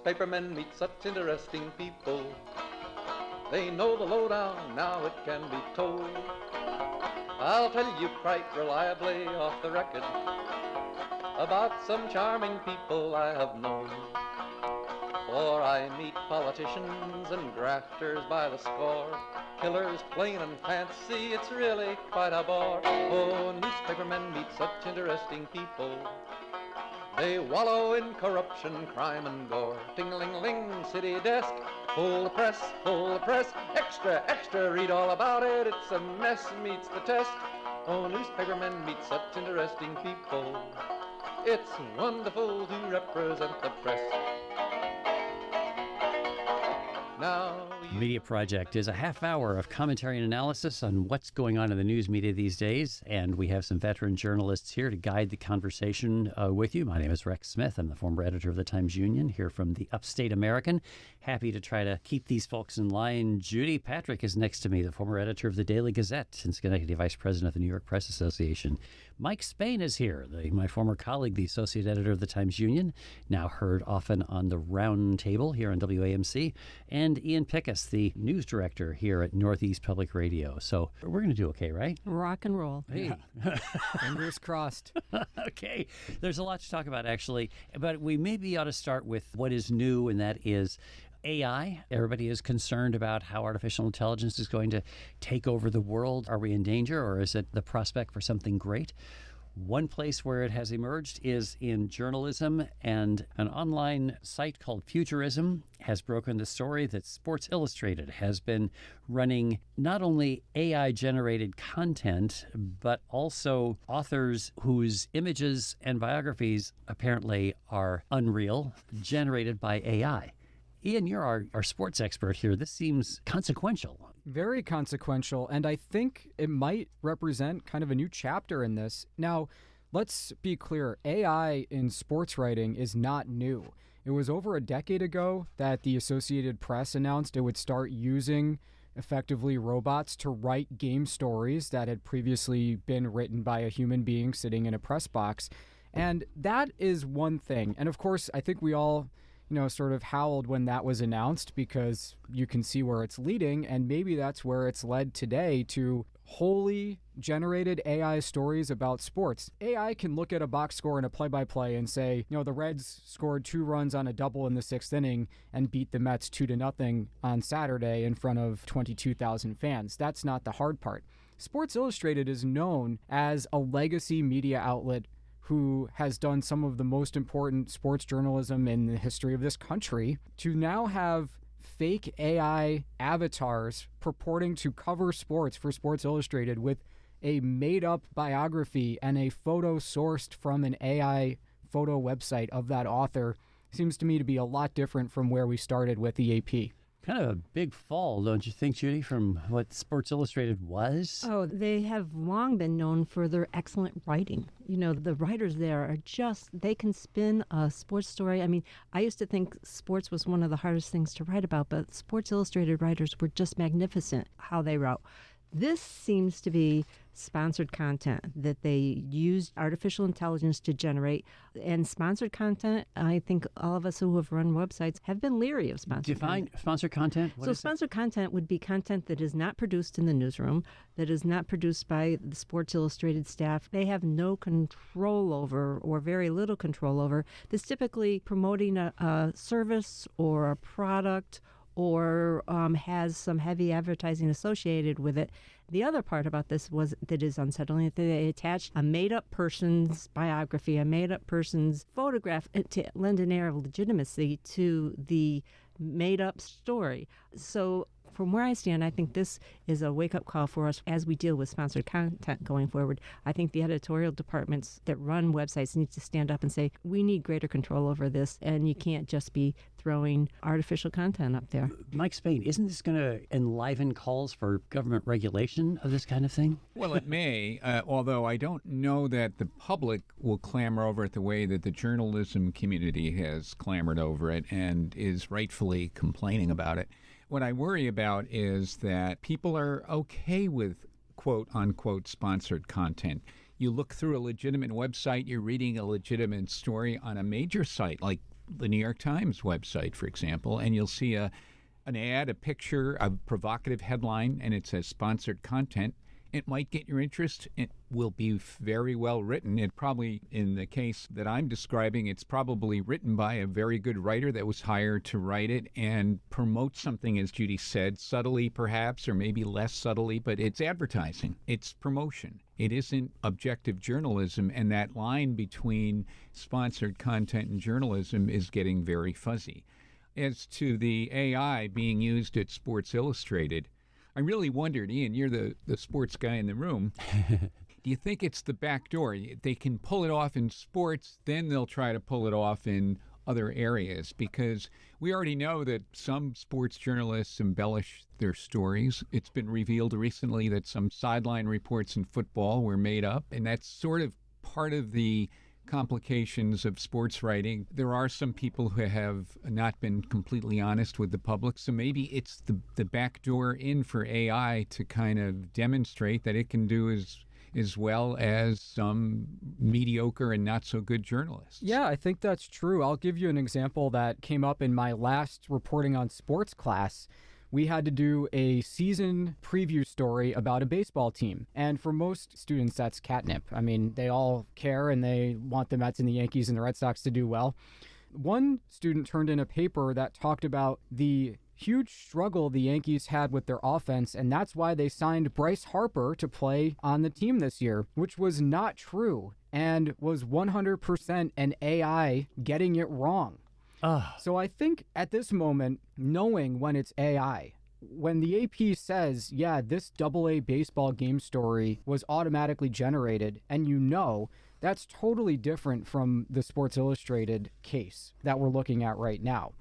newspapermen meet such interesting people. They know the lowdown, now it can be told. I'll tell you quite reliably off the record about some charming people I have known. For I meet politicians and grafters by the score, killers plain and fancy, it's really quite a bore. Oh, newspapermen meet such interesting people. They wallow in corruption, crime and gore. Ting-a-ling-a-ling, city desk, pull the press, extra, extra, read all about it, it's a mess, meets the test. Oh, newspapermen meet such interesting people. It's wonderful to represent the press. Media Project is a half hour of commentary and analysis on what's going on in the news media these days, and we have some veteran journalists here to guide the conversation with you. My name is Rex Smith. I'm the former editor of the Times-Union here from the Upstate American. Happy to try to keep these folks in line. Judy Patrick is next to me, the former editor of the Daily Gazette and Schenectady Vice President of the New York Press Association. Mike Spain is here, my former colleague, the Associate Editor of the Times-Union, now heard often on the Round Table here on WAMC, and Ian Pickus, the news director here at Northeast Public Radio. So we're going to do okay, right? Rock and roll. Hey. Fingers crossed. Okay. There's a lot to talk about, actually, but we maybe ought to start with what is new, and that is AI. Everybody is concerned about how artificial intelligence is going to take over the world. Are we in danger, or is it the prospect for something great? One place where it has emerged is in journalism, and an online site called Futurism has broken the story that Sports Illustrated has been running not only AI-generated content, but also authors whose images and biographies apparently are unreal, generated by AI. Ian, you're our sports expert here. This seems consequential. Very consequential, and I think it might represent kind of a new chapter in this. Now, let's be clear. AI in sports writing is not new. It was over a decade ago that the Associated Press announced it would start using effectively robots to write game stories that had previously been written by a human being sitting in a press box. And that is one thing. And of course, I think we all sort of howled when that was announced, because you can see where it's leading, and maybe that's where it's led today, to wholly generated AI stories about sports. AI can look at a box score and a play-by-play and say, the Reds scored 2 runs on a double in the 6th inning and beat the Mets 2-0 on Saturday in front of 22,000 fans. That's not the hard part. Sports Illustrated is known as a legacy media outlet who has done some of the most important sports journalism in the history of this country. To now have fake AI avatars purporting to cover sports for Sports Illustrated with a made-up biography and a photo sourced from an AI photo website of that author seems to me to be a lot different from where we started with the AP. Kind of a big fall, don't you think, Judy, from what Sports Illustrated was? Oh, they have long been known for their excellent writing. The writers there are they can spin a sports story. I mean, I used to think sports was one of the hardest things to write about, but Sports Illustrated writers were just magnificent how they wrote. This seems to be sponsored content that they used artificial intelligence to generate. And sponsored content, I think all of us who have run websites have been leery of sponsored content. Define sponsored content? So sponsored content would be content that is not produced in the newsroom, that is not produced by the Sports Illustrated staff. They have no control over, or very little control over. This typically promoting a service or a product, or has some heavy advertising associated with it. The other part about this that is unsettling, that they attached a made-up person's biography, a made-up person's photograph to lend an air of legitimacy to the made-up story. So from where I stand, I think this is a wake-up call for us as we deal with sponsored content going forward. I think the editorial departments that run websites need to stand up and say, we need greater control over this, and you can't just be throwing artificial content up there. Mike Spain, isn't this going to enliven calls for government regulation of this kind of thing? Well, it may, although I don't know that the public will clamor over it the way that the journalism community has clamored over it and is rightfully complaining about it. What I worry about is that people are okay with quote-unquote sponsored content. You look through a legitimate website, you're reading a legitimate story on a major site like the New York Times website, for example, and you'll see an ad, a picture, a provocative headline, and it says sponsored content. It might get your interest. It will be very well written. It probably, in the case that I'm describing, it's probably written by a very good writer that was hired to write it and promote something, as Judy said, subtly perhaps, or maybe less subtly, but it's advertising. It's promotion. It isn't objective journalism, and that line between sponsored content and journalism is getting very fuzzy. As to the AI being used at Sports Illustrated, I really wondered, Ian, you're the sports guy in the room. Do you think it's the back door? They can pull it off in sports, then they'll try to pull it off in other areas, because we already know that some sports journalists embellish their stories. It's been revealed recently that some sideline reports in football were made up, and that's sort of part of the complications of sports writing. There are some people who have not been completely honest with the public, so maybe it's the back door in for AI to kind of demonstrate that it can do as well as some mediocre and not so good journalists. Yeah, I think that's true. I'll give you an example that came up in my last reporting on sports class. We had to do a season preview story about a baseball team. And for most students, that's catnip. I mean, they all care and they want the Mets and the Yankees and the Red Sox to do well. One student turned in a paper that talked about the huge struggle the Yankees had with their offense, and that's why they signed Bryce Harper to play on the team this year, which was not true and was 100% an AI getting it wrong. So I think at this moment, knowing when it's AI, when the AP says, yeah, this AA baseball game story was automatically generated, and that's totally different from the Sports Illustrated case that we're looking at right now.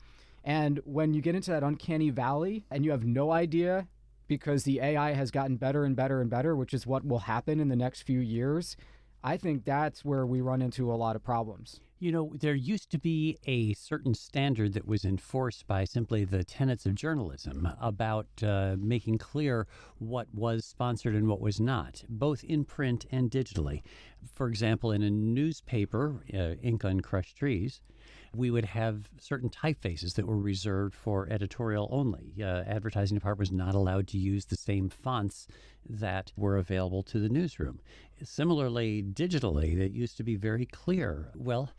And when you get into that uncanny valley and you have no idea because the AI has gotten better and better and better, which is what will happen in the next few years, I think that's where we run into a lot of problems. You know, there used to be a certain standard that was enforced by simply the tenets of journalism about making clear what was sponsored and what was not, both in print and digitally. For example, in a newspaper, Ink on Crushed Trees, we would have certain typefaces that were reserved for editorial only. Advertising department was not allowed to use the same fonts that were available to the newsroom. Similarly, digitally, that used to be very clear. Well,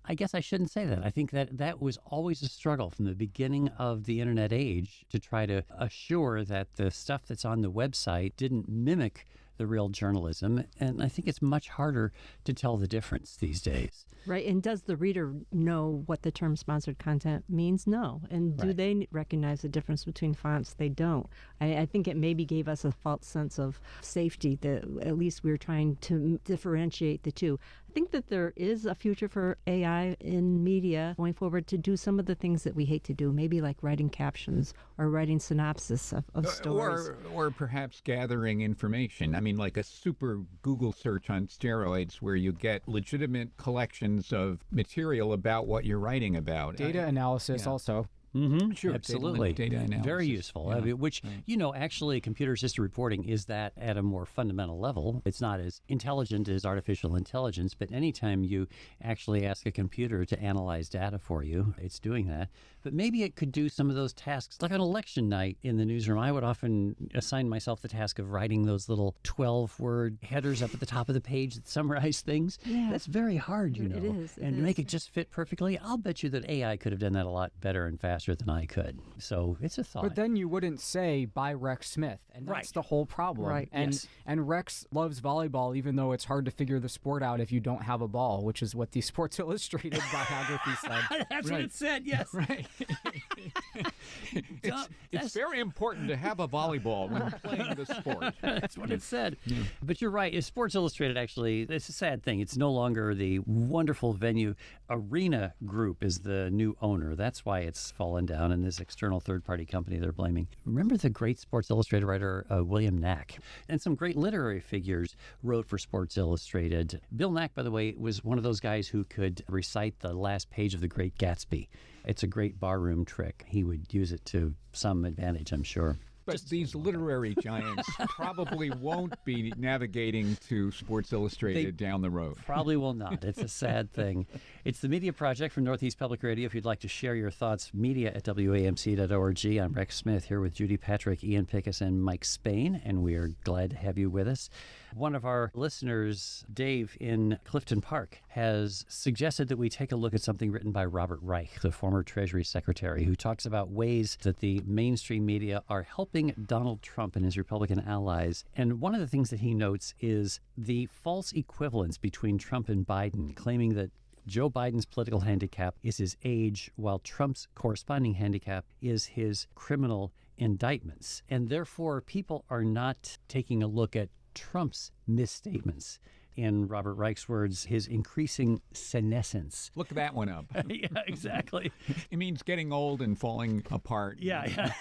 I guess I shouldn't say that. I think that was always a struggle from the beginning of the internet age to try to assure that the stuff that's on the website didn't mimic the real journalism. And I think it's much harder to tell the difference these days. Right. And does the reader know what the term sponsored content means? No. And do they recognize the difference between fonts? They don't. I think it maybe gave us a false sense of safety that at least we're trying to differentiate the two. I think that there is a future for AI in media going forward to do some of the things that we hate to do, maybe like writing captions or writing synopsis of stories. Or perhaps gathering information. I mean, like a super Google search on steroids where you get legitimate collections of material about what you're writing about. Data analysis also. Mm-hmm. Sure, absolutely. Data analysis. Very useful. Yeah. I mean, which, actually computer-assisted reporting is that at a more fundamental level. It's not as intelligent as artificial intelligence, but anytime you actually ask a computer to analyze data for you, it's doing that. But maybe it could do some of those tasks. Like on election night in the newsroom, I would often assign myself the task of writing those little 12-word headers up at the top of the page that summarize things. Yeah. That's very hard, It is. And make it just fit perfectly. I'll bet you that AI could have done that a lot better and faster than I could. So it's a thought. But then you wouldn't say by Rex Smith, and that's the whole problem. Right. And Rex loves volleyball, even though it's hard to figure the sport out if you don't have a ball, which is what the Sports Illustrated biography said. That's what it said. Yes. Right. It's very important to have a volleyball when playing the sport. That's what it said. Yeah. But you're right. Sports Illustrated, actually, it's a sad thing. It's no longer the wonderful venue. Arena Group is the new owner. That's why it's fallen down, and this external third-party company they're blaming. Remember the great Sports Illustrated writer William Knack? And some great literary figures wrote for Sports Illustrated. Bill Knack, by the way, was one of those guys who could recite the last page of The Great Gatsby. It's a great barroom trick. He would use it to some advantage, I'm sure. But these literary giants probably won't be navigating to Sports Illustrated down the road. Probably will not. It's a sad thing. It's the Media Project from Northeast Public Radio. If you'd like to share your thoughts, media@wamc.org. I'm Rex Smith here with Judy Patrick, Ian Pickus, and Mike Spain, and we are glad to have you with us. One of our listeners, Dave in Clifton Park, has suggested that we take a look at something written by Robert Reich, the former Treasury Secretary, who talks about ways that the mainstream media are helping Donald Trump and his Republican allies. And one of the things that he notes is the false equivalence between Trump and Biden, claiming that Joe Biden's political handicap is his age, while Trump's corresponding handicap is his criminal indictments. And therefore, people are not taking a look at Trump's misstatements. In Robert Reich's words, his increasing senescence. Look that one up. Yeah, exactly. It means getting old and falling apart. Yeah.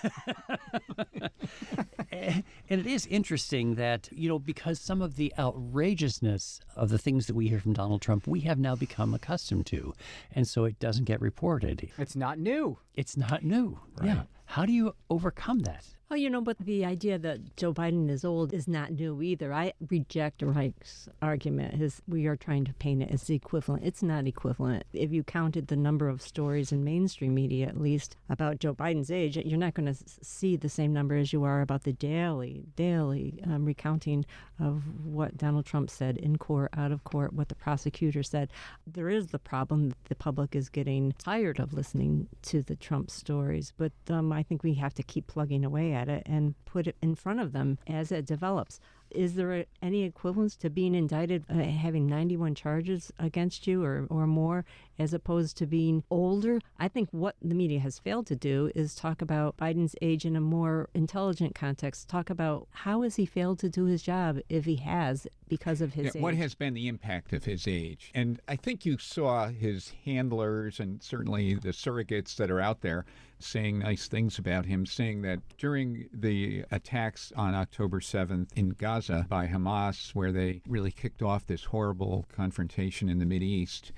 And it is interesting that, because some of the outrageousness of the things that we hear from Donald Trump, we have now become accustomed to. And so it doesn't get reported. It's not new. It's not new. Right. Yeah. How do you overcome that? Oh, but the idea that Joe Biden is old is not new either. I reject Reich's argument. We are trying to paint it as the equivalent. It's not equivalent. If you counted the number of stories in mainstream media, at least, about Joe Biden's age, you're not going to see the same number as you are about the daily recounting of what Donald Trump said in court, out of court, what the prosecutor said. There is the problem that the public is getting tired of listening to the Trump stories, but I think we have to keep plugging away at it and put it in front of them as it develops. Is there any equivalence to being indicted, having 91 charges against you or more, as opposed to being older? I think what the media has failed to do is talk about Biden's age in a more intelligent context. Talk about how has he failed to do his job, if he has, because of his age. What has been the impact of his age? And I think you saw his handlers and certainly the surrogates that are out there saying nice things about him, saying that during the attacks on October 7th in Gaza by Hamas, where they really kicked off this horrible confrontation in the Mideast,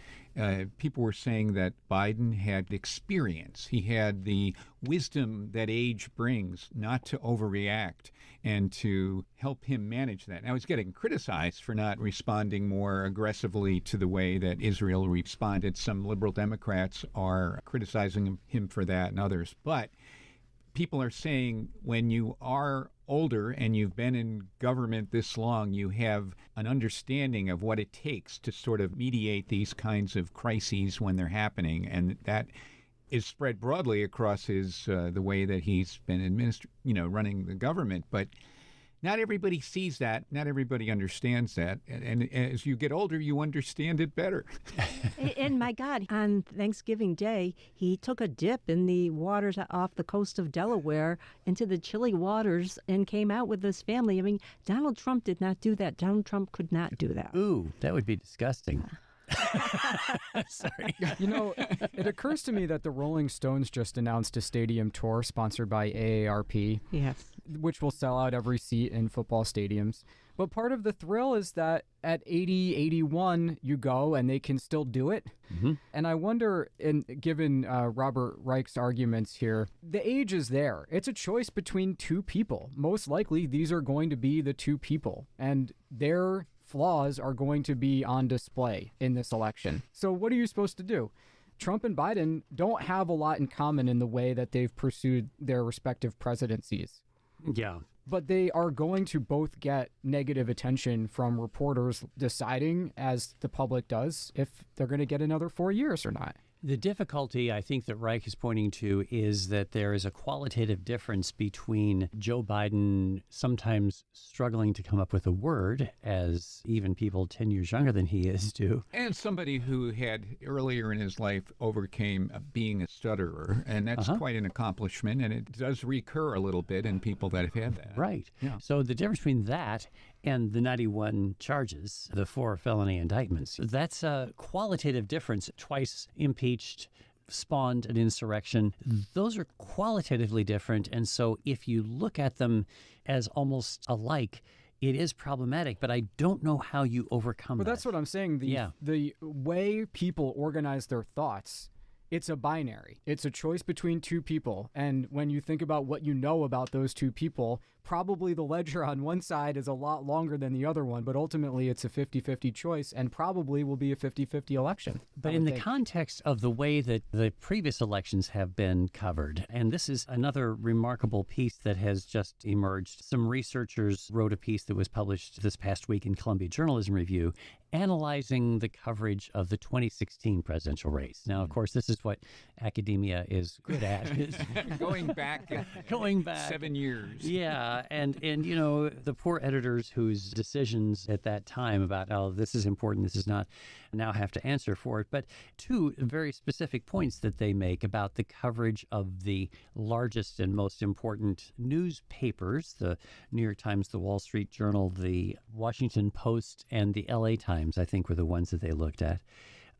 people were saying that Biden had experience. He had the wisdom that age brings not to overreact and to help him manage that. Now, he's getting criticized for not responding more aggressively to the way that Israel responded. Some liberal Democrats are criticizing him for that and others. But people are saying when you are older and you've been in government this long, you have an understanding of what it takes to sort of mediate these kinds of crises when they're happening, and that is spread broadly across the way that he's been running the government. But not everybody sees that. Not everybody understands that. And as you get older, you understand it better. And my God, on Thanksgiving Day, he took a dip in the waters off the coast of Delaware into the chilly waters and came out with his family. I mean, Donald Trump did not do that. Donald Trump could not do that. Ooh, that would be disgusting. Sorry. It occurs to me that the Rolling Stones just announced a stadium tour sponsored by AARP. Yes. Which will sell out every seat in football stadiums. But part of the thrill is that at 80, 81, you go and they can still do it. Mm-hmm. And I wonder, given Robert Reich's arguments here, the age is there. It's a choice between two people. Most likely, these are going to be the two people. And their flaws are going to be on display in this election. So what are you supposed to do? Trump and Biden don't have a lot in common in the way that they've pursued their respective presidencies. Yeah. But they are going to both get negative attention from reporters deciding, as the public does, if they're going to get another 4 years or not. The difficulty I think that Reich is pointing to is that there is a qualitative difference between Joe Biden sometimes struggling to come up with a word, as even people 10 years younger than he is do. And somebody who had earlier in his life overcame being a stutterer, and that's quite an accomplishment, and it does recur a little bit in people that have had that. Right. Yeah. So the difference between that and the 91 charges, the 4 felony indictments, that's a qualitative difference. Twice impeached, spawned an insurrection. Those are qualitatively different. And so if you look at them as almost alike, it is problematic, but I don't know how you overcome that. But that's what I'm saying. The way people organize their thoughts it's a binary. It's a choice between two people. And when you think about what you know about those two people, probably the ledger on one side is a lot longer than the other one, but ultimately it's a 50-50 choice and probably will be a 50-50 election. But in the context of the way that the previous elections have been covered, and this is another remarkable piece that has just emerged. Some researchers wrote a piece that was published this past week in Columbia Journalism Review analyzing the coverage of the 2016 presidential race. Now, of course, this is what academia is good at. Going back 7 years. Yeah, and you know, the poor editors whose decisions at that time about, oh, this is important, this is not, now have to answer for it. But two very specific points that they make about the coverage of the largest and most important newspapers, the New York Times, the Wall Street Journal, the Washington Post, and the LA Times, I think, were the ones that they looked at,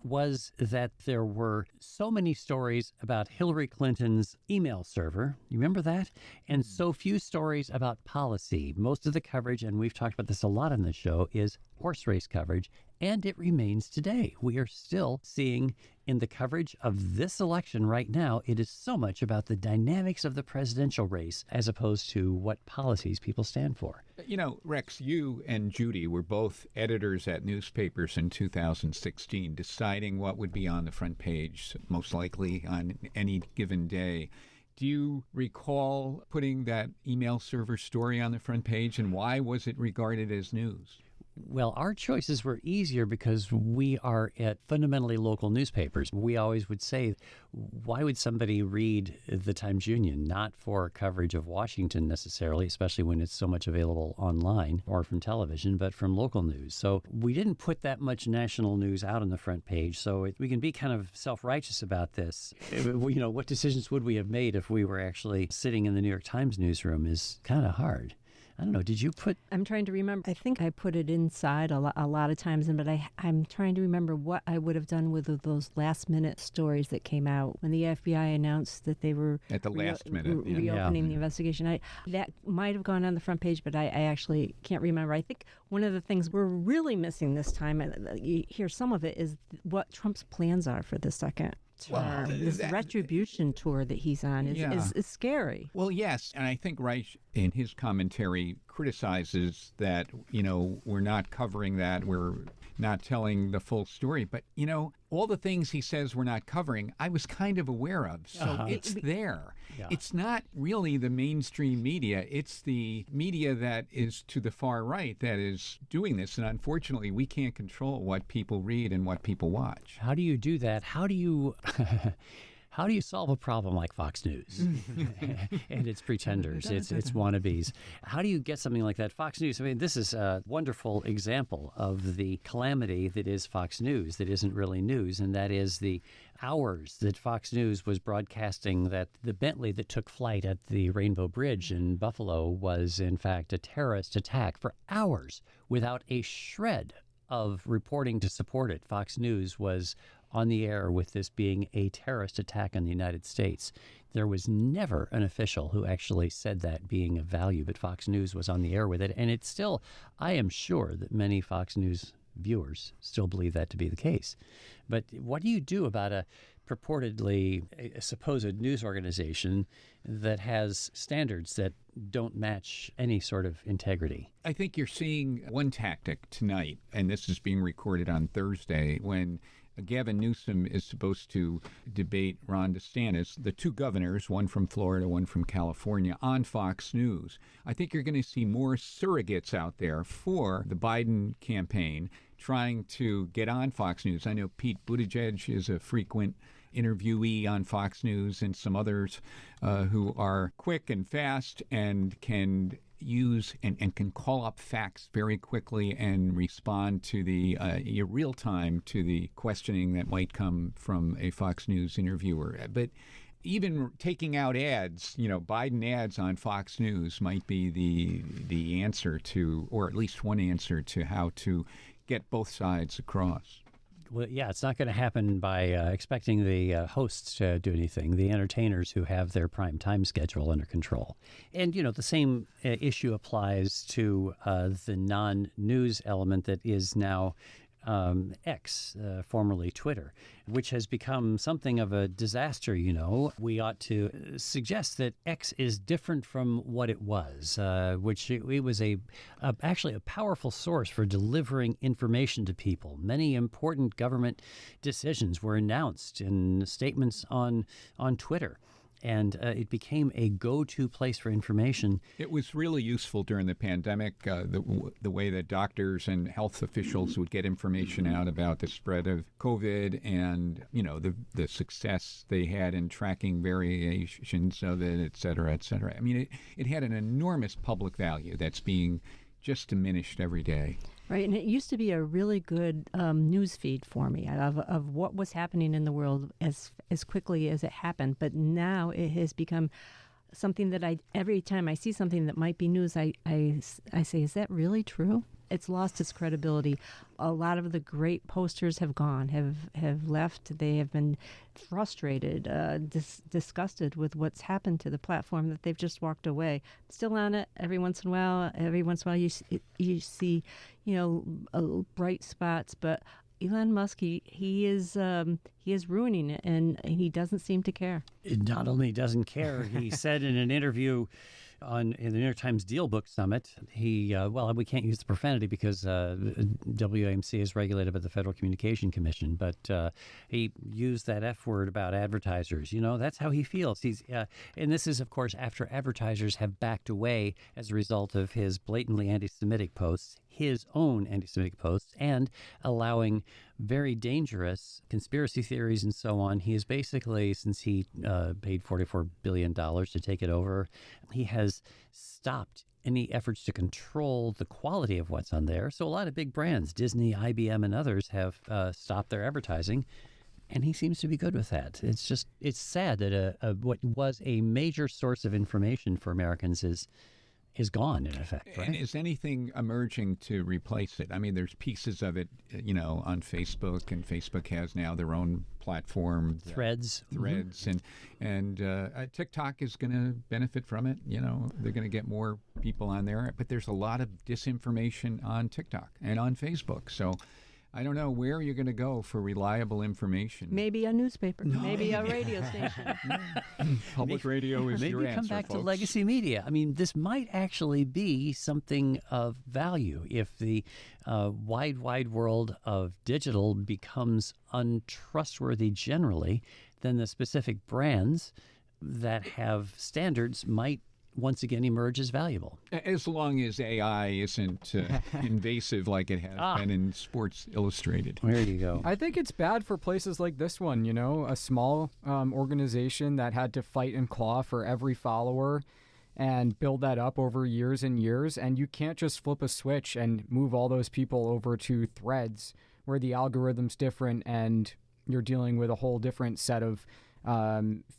was that there were so many stories about Hillary Clinton's email server. You remember that? And so few stories about policy. Most of the coverage, and we've talked about this a lot on the show, is horse race coverage, and it remains today. We are still seeing in the coverage of this election right now, it is so much about the dynamics of the presidential race as opposed to what policies people stand for. You know, Rex, you and Judy were both editors at newspapers in 2016, deciding what would be on the front page, most likely on any given day. Do you recall putting that email server story on the front page, and why was it regarded as news? Well, our choices were easier because we are at fundamentally local newspapers. We always would say, why would somebody read the Times-Union? Not for coverage of Washington necessarily, especially when it's so much available online or from television, but from local news. So we didn't put that much national news out on the front page. So we can be kind of self-righteous about this. You know, what decisions would we have made if we were actually sitting in the New York Times newsroom is kind of hard. I don't know. Did you put... I'm trying to remember. I think I put it inside a lot of times, but I'm trying to remember what I would have done with those last-minute stories that came out when the FBI announced that they were... At the last minute. Reopening the investigation. That might have gone on the front page, but I actually can't remember. I think one of the things we're really missing this time, and you hear some of it, is what Trump's plans are for the second term. This retribution tour that he's on is scary. Well, yes, and I think Reich in his commentary criticizes that, you know, we're not covering that, we're not telling the full story. But, you know, all the things he says we're not covering, I was kind of aware of. So it's there. Yeah. It's not really the mainstream media. It's the media that is to the far right that is doing this. And unfortunately, we can't control what people read and what people watch. How do you do that? How do you... How do you solve a problem like Fox News and its pretenders, its wannabes? How do you get something like that? Fox News, I mean, this is a wonderful example of the calamity that is Fox News, that isn't really news, and that is the hours that Fox News was broadcasting that the Bentley that took flight at the Rainbow Bridge in Buffalo was, in fact, a terrorist attack for hours without a shred of reporting to support it. Fox News was on the air with this being a terrorist attack on the United States. There was never an official who actually said that being of value, but Fox News was on the air with it. And it's still, I am sure that many Fox News viewers still believe that to be the case. But what do you do about a purportedly a supposed news organization that has standards that don't match any sort of integrity? I think you're seeing one tactic tonight, and this is being recorded on Thursday, when Gavin Newsom is supposed to debate Ron DeSantis, the two governors, one from Florida, one from California, on Fox News. I think you're going to see more surrogates out there for the Biden campaign trying to get on Fox News. I know Pete Buttigieg is a frequent interviewee on Fox News, and some others who are quick and fast and can use and can call up facts very quickly and respond to the real time to the questioning that might come from a Fox News interviewer. But even taking out ads, you know, Biden ads on Fox News might be the answer to, or at least one answer to, how to get both sides across. Well, yeah, it's not going to happen by expecting the hosts to do anything, the entertainers who have their prime time schedule under control. And, you know, the same issue applies to the non-news element that is now X, formerly Twitter, which has become something of a disaster. We ought to suggest that X is different from what it was, which it was actually a powerful source for delivering information to people. Many important government decisions were announced in statements on Twitter. And it became a go-to place for information. It was really useful during the pandemic, the way that doctors and health officials would get information out about the spread of COVID and, the success they had in tracking variations of it, et cetera, et cetera. I mean, it had an enormous public value that's being just diminished every day. Right, and it used to be a really good news feed for me of what was happening in the world as quickly as it happened. But now it has become something that every time I see something that might be news, I say, is that really true? It's lost its credibility. A lot of the great posters have gone, have left. They have been frustrated, disgusted with what's happened to the platform, that they've just walked away. Still on it every once in a while. You see, bright spots, but Elon Musk, he is ruining it, and he doesn't seem to care. It not only doesn't care, he said in an interview in the New York Times Deal Book Summit, we can't use the profanity because WAMC is regulated by the Federal Communication Commission, but he used that F word about advertisers. That's how he feels. And this is, of course, after advertisers have backed away as a result of his blatantly anti-Semitic posts, his own anti-Semitic posts, and allowing very dangerous conspiracy theories and so on. He is basically, since he paid $44 billion to take it over, he has stopped any efforts to control the quality of what's on there. So a lot of big brands, Disney, IBM, and others have stopped their advertising. And he seems to be good with that. It's sad that what was a major source of information for Americans is gone, in effect, right? And is anything emerging to replace it? I mean, there's pieces of it, on Facebook, and Facebook has now their own platform. Threads. And TikTok is going to benefit from it. They're going to get more people on there. But there's a lot of disinformation on TikTok and on Facebook. So I don't know where you're going to go for reliable information. Maybe a newspaper, maybe a radio station. Public radio is your answer, maybe come back folks. to legacy media. I mean, this might actually be something of value if the wide world of digital becomes untrustworthy generally. Then the specific brands that have standards might once again emerge as valuable. As long as AI isn't invasive like it has been in Sports Illustrated. There you go. I think it's bad for places like this one, a small organization that had to fight and claw for every follower and build that up over years and years. And you can't just flip a switch and move all those people over to Threads where the algorithm's different and you're dealing with a whole different set of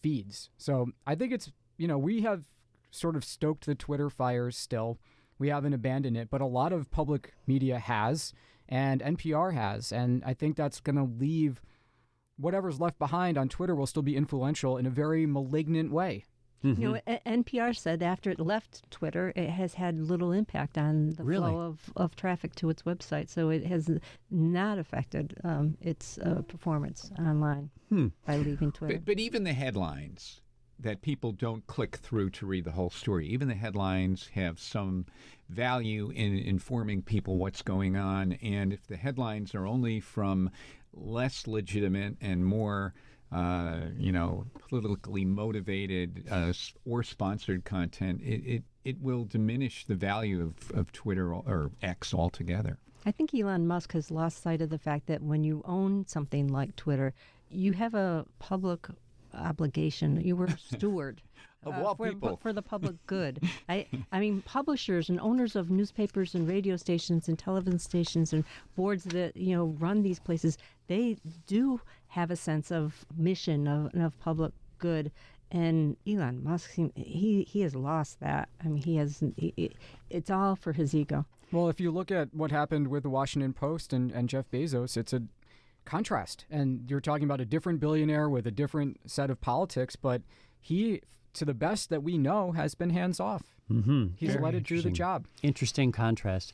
feeds. So I think it's, we have sort of stoked the Twitter fires still. We haven't abandoned it, but a lot of public media has, and NPR has. And I think that's going to leave whatever's left behind on Twitter will still be influential in a very malignant way. Mm-hmm. NPR said after it left Twitter, it has had little impact on the flow of traffic to its website. So it has not affected its performance online by leaving Twitter. But even the headlines that people don't click through to read the whole story. Even the headlines have some value in informing people what's going on. And if the headlines are only from less legitimate and more, politically motivated or sponsored content, it will diminish the value of Twitter or X altogether. I think Elon Musk has lost sight of the fact that when you own something like Twitter, you have a public obligation. You were a steward of all people for the public good. I mean, publishers and owners of newspapers and radio stations and television stations and boards that run these places, they do have a sense of mission of public good. And Elon Musk, he has lost that. I mean, it's all for his ego. Well, if you look at what happened with the Washington Post and Jeff Bezos, it's a contrast. And you're talking about a different billionaire with a different set of politics, but he, to the best that we know, has been hands off. Mm-hmm. He's let it do the job. Interesting contrast.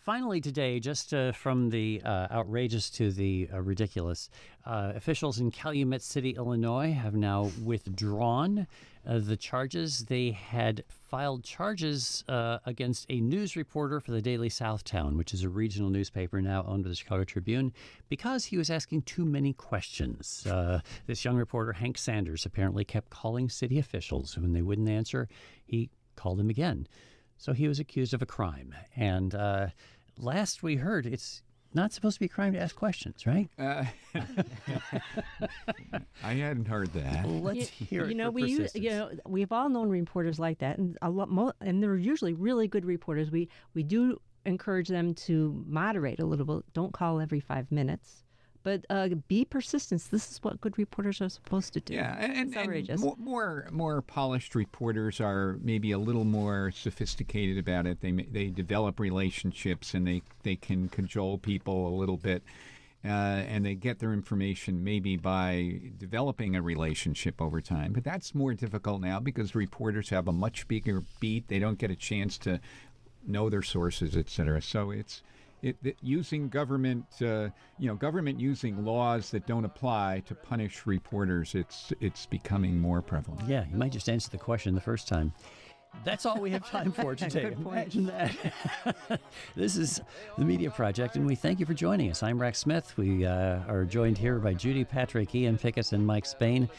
Finally today, just from the outrageous to the ridiculous, officials in Calumet City, Illinois have now withdrawn the charges. They had filed charges against a news reporter for the Daily Southtown, which is a regional newspaper now owned by the Chicago Tribune, because he was asking too many questions. This young reporter, Hank Sanders, apparently kept calling city officials. When they wouldn't answer, he called them again. So he was accused of a crime. And last we heard, it's not supposed to be a crime to ask questions, right? I hadn't heard that. Let's hear it. We've all known reporters like that, and and they're usually really good reporters. We do encourage them to moderate a little bit. Don't call every 5 minutes. But be persistent. This is what good reporters are supposed to do. Yeah, it's outrageous. And more polished reporters are maybe a little more sophisticated about it. They develop relationships and they can cajole people a little bit, and they get their information maybe by developing a relationship over time. But that's more difficult now because reporters have a much bigger beat. They don't get a chance to know their sources, et cetera. So it's using government, government using laws that don't apply to punish reporters. It's becoming more prevalent. Yeah, you might just answer the question the first time. That's all we have time for today. Imagine that. This is the Media Project, and we thank you for joining us. I'm Rex Smith. We are joined here by Judy, Patrick, Ian Pickus, and Mike Spain.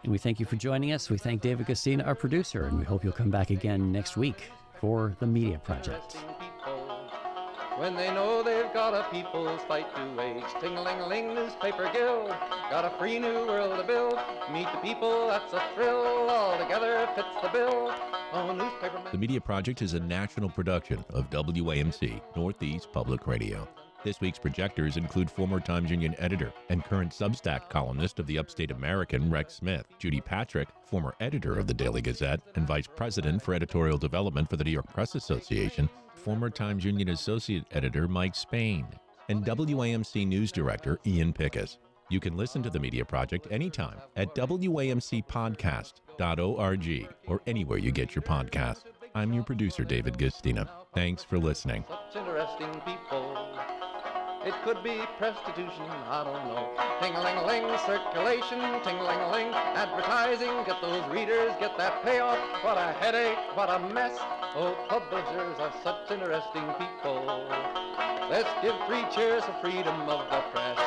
And we thank you for joining us. We thank David Gustina, our producer, and we hope you'll come back again next week for the Media Project. When they know they've got a people's fight to wage, ting-a-ling-a-ling, newspaper guild, got a free new world to build. Meet the people, that's a thrill, all together fits the bill. Oh, newspapermen. The Media Project is a national production of WAMC, Northeast Public Radio. This week's projectors include former Times Union editor and current Substack columnist of the Upstate American, Rex Smith, Judy Patrick, former editor of the Daily Gazette and vice president for editorial development for the New York Press Association, former Times Union associate editor Mike Spain, and WAMC news director Ian Pickus. You can listen to the Media Project anytime at WAMCpodcast.org or anywhere you get your podcasts. I'm your producer, David Gustina. Thanks for listening. Such interesting people. It could be prostitution, I don't know. Ting-a-ling-a-ling, circulation, ting-a-ling-a-ling, advertising, get those readers, get that payoff. What a headache, what a mess. Oh, publishers are such interesting people. Let's give 3 cheers for freedom of the press.